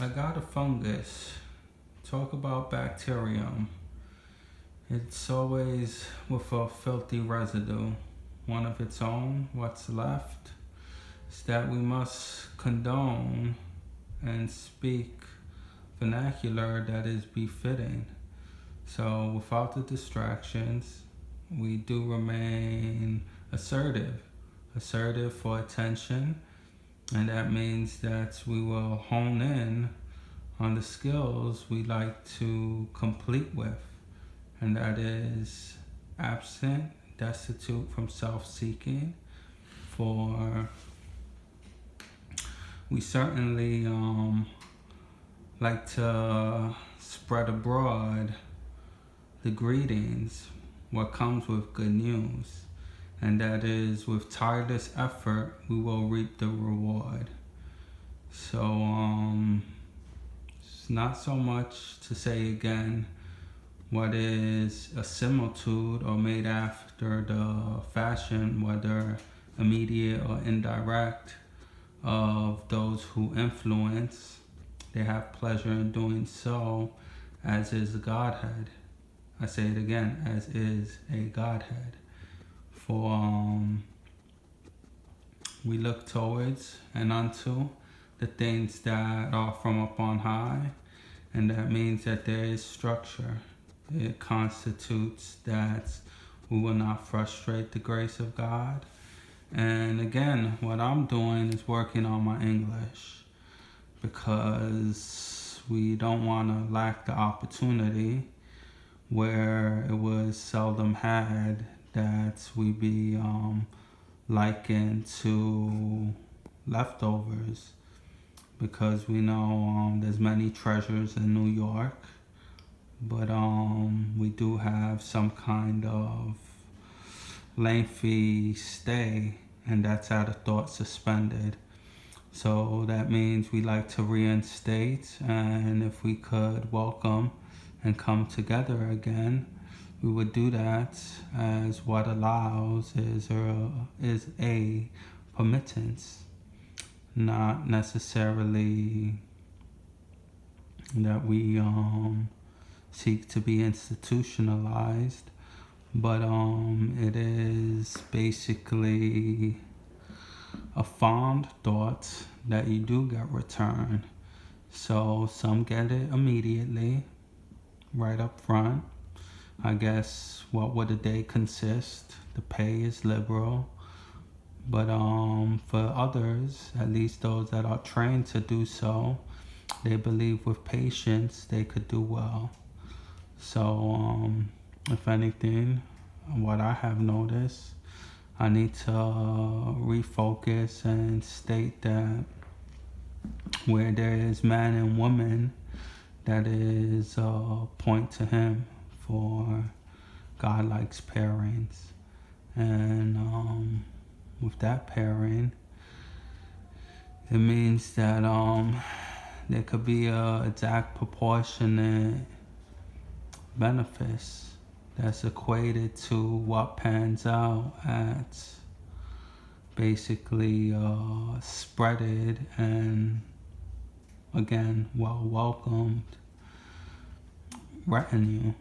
I got a fungus. Talk about bacterium. It's always with a filthy residue. One of its own, what's left is that we must condone and speak vernacular that is befitting. So without the distractions, we do remain assertive for attention, and that means that we will hone in on the skills we like to complete with, and that is absent, destitute from self-seeking. For we certainly like to spread abroad the greetings, what comes with good news, and that is with tireless effort we will reap the reward. So it's not so much to say again what is a similitude or made after the fashion, whether immediate or indirect, of those who influence. They have pleasure in doing so, as is the Godhead. I say it again, as is a Godhead. For we look towards and unto the things that are from up on high, and that means that there is structure. It constitutes that we will not frustrate the grace of God. And again, what I'm doing is working on my English, because we don't want to lack the opportunity where it was seldom had that we be likened to leftovers, because we know there's many treasures in New York, but we do have some kind of lengthy stay, and that's at a thought suspended. So that means we like to reinstate, and if we could welcome and come together again, we would do that, as what allows is a permittance, not necessarily that we seek to be institutionalized, but it is basically a fond thought that you do get returned. So some get it immediately, right up front. I guess what would a day consist? The pay is liberal, but for others, at least those that are trained to do so, they believe with patience they could do well. So if anything, what I have noticed, I need to refocus and state that where there is man and woman, that is a point to him, for God likes pairings. And with that pairing, it means that there could be a exact proportionate benefits that's equated to what pans out at basically spreaded and again well welcomed retinue.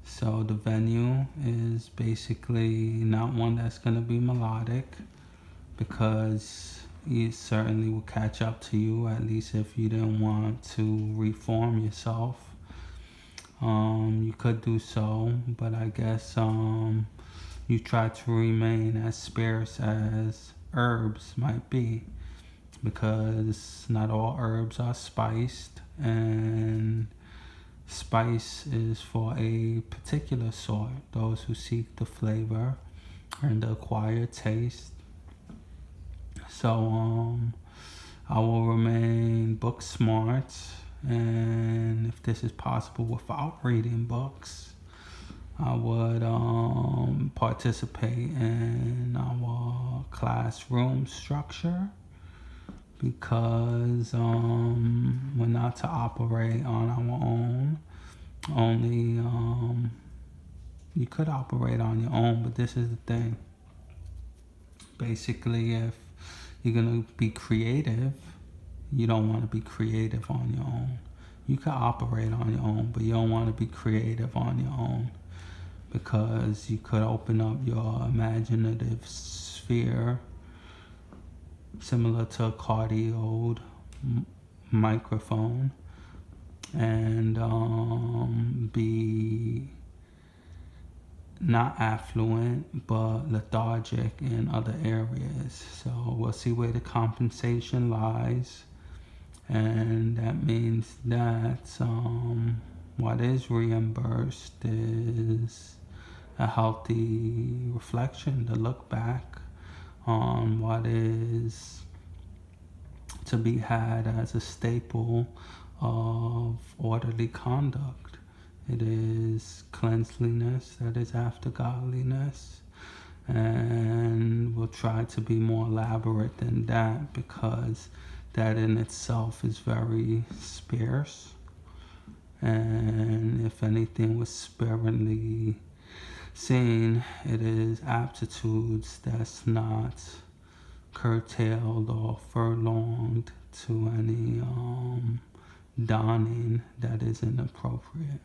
So the venue is basically not one that's going to be melodic, because it certainly will catch up to you, at least if you didn't want to reform yourself. You could do so, but I guess you try to remain as sparse as herbs might be, because not all herbs are spiced, and spice is for a particular sort, those who seek the flavor and the acquired taste. So I will remain book smart, and if this is possible without reading books, I would participate in our classroom structure, because we're not to operate on our own. Only you could operate on your own, but this is the thing. Basically, if you're gonna be creative, You don't want to be creative on your own. You can operate on your own, but you don't want to be creative on your own, because you could open up your imaginative sphere similar to a cardioid microphone, and be not affluent but lethargic in other areas. So we'll see where the compensation lies, and that means that what is reimbursed is a healthy reflection to look back on what is to be had as a staple of orderly conduct. It is cleanliness that is after godliness, and we'll try to be more elaborate than that, because that in itself is very sparse, and if anything was sparingly seen, it is aptitudes that's not curtailed or furlonged to any donning that is inappropriate.